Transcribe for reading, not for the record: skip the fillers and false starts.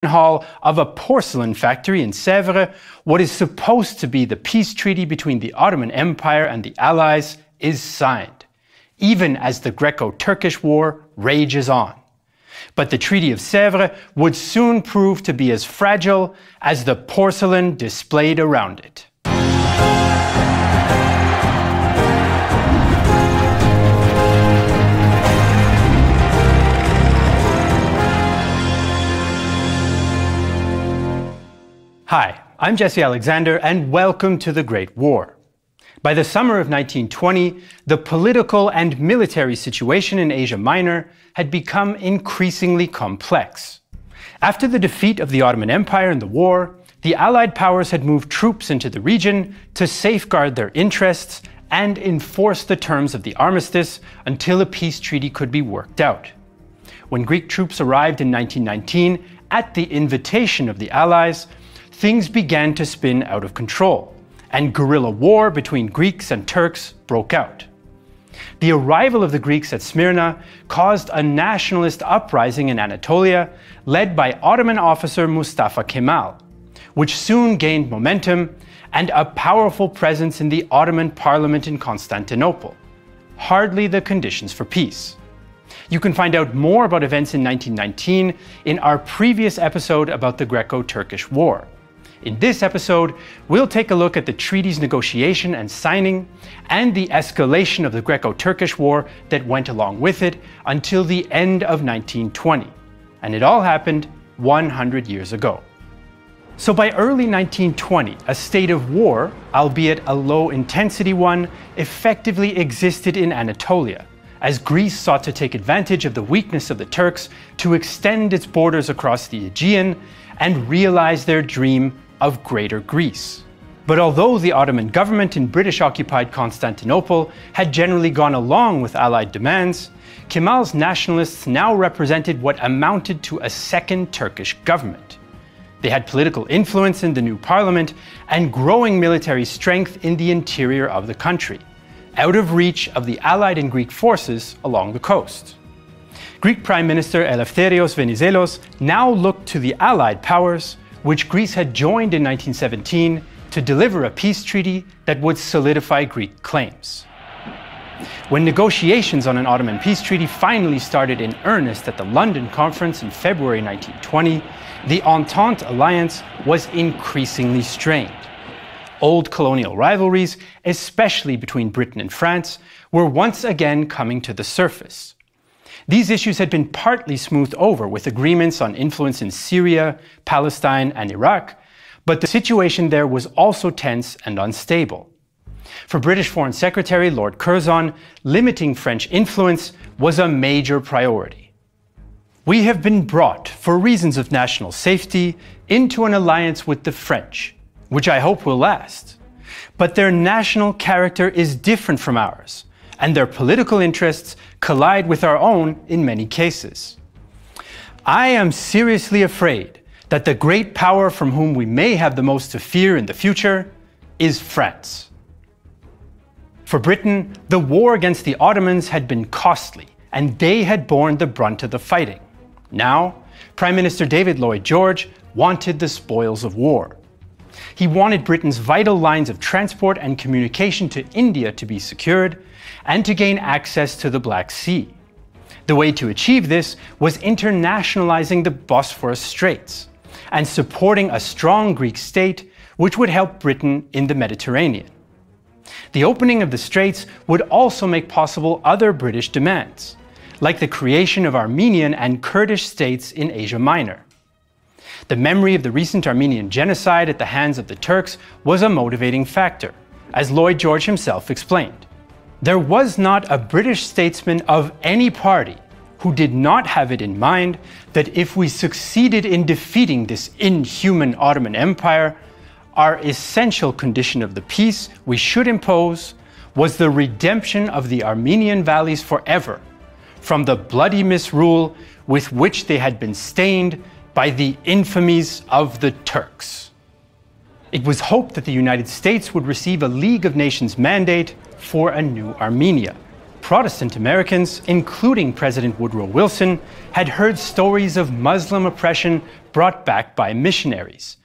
hall of a porcelain factory in Sèvres, what is supposed to be the peace treaty between the Ottoman Empire and the Allies is signed, even as the Greco-Turkish War rages on. But the Treaty of Sèvres would soon prove to be as fragile as the porcelain displayed around it. Hi, I'm Jesse Alexander, and welcome to the Great War. By the summer of 1920, the political and military situation in Asia Minor had become increasingly complex. After the defeat of the Ottoman Empire in the war, the Allied powers had moved troops into the region to safeguard their interests and enforce the terms of the armistice until a peace treaty could be worked out. When Greek troops arrived in 1919, at the invitation of the Allies, things began to spin out of control, and guerrilla war between Greeks and Turks broke out. The arrival of the Greeks at Smyrna caused a nationalist uprising in Anatolia, led by Ottoman officer Mustafa Kemal, which soon gained momentum and a powerful presence in the Ottoman parliament in Constantinople. Hardly the conditions for peace. You can find out more about events in 1919 in our previous episode about the Greco-Turkish War. In this episode, we'll take a look at the treaty's negotiation and signing, and the escalation of the Greco-Turkish War that went along with it until the end of 1920. And it all happened 100 years ago. So by early 1920, a state of war, albeit a low-intensity one, effectively existed in Anatolia, as Greece sought to take advantage of the weakness of the Turks to extend its borders across the Aegean and realize their dream of Greater Greece. But although the Ottoman government in British-occupied Constantinople had generally gone along with Allied demands, Kemal's nationalists now represented what amounted to a second Turkish government. They had political influence in the new parliament and growing military strength in the interior of the country, out of reach of the Allied and Greek forces along the coast. Greek Prime Minister Eleftherios Venizelos now looked to the Allied powers, which Greece had joined in 1917, to deliver a peace treaty that would solidify Greek claims. When negotiations on an Ottoman peace treaty finally started in earnest at the London Conference in February 1920, the Entente alliance was increasingly strained. Old colonial rivalries, especially between Britain and France, were once again coming to the surface. These issues had been partly smoothed over with agreements on influence in Syria, Palestine, and Iraq, but the situation there was also tense and unstable. For British Foreign Secretary Lord Curzon, limiting French influence was a major priority. We have been brought, for reasons of national safety, into an alliance with the French, which I hope will last. But their national character is different from ours, and their political interests collide with our own in many cases. I am seriously afraid that the great power from whom we may have the most to fear in the future is France. For Britain, the war against the Ottomans had been costly, and they had borne the brunt of the fighting. Now, Prime Minister David Lloyd George wanted the spoils of war. He wanted Britain's vital lines of transport and communication to India to be secured, and to gain access to the Black Sea. The way to achieve this was internationalizing the Bosphorus Straits and supporting a strong Greek state which would help Britain in the Mediterranean. The opening of the Straits would also make possible other British demands, like the creation of Armenian and Kurdish states in Asia Minor. The memory of the recent Armenian genocide at the hands of the Turks was a motivating factor, as Lloyd George himself explained. There was not a British statesman of any party who did not have it in mind that if we succeeded in defeating this inhuman Ottoman Empire, our essential condition of the peace we should impose was the redemption of the Armenian valleys forever from the bloody misrule with which they had been stained by the infamies of the Turks. It was hoped that the United States would receive a League of Nations mandate for a new Armenia, Protestant Americans, including President Woodrow Wilson, had heard stories of Muslim oppression brought back by missionaries,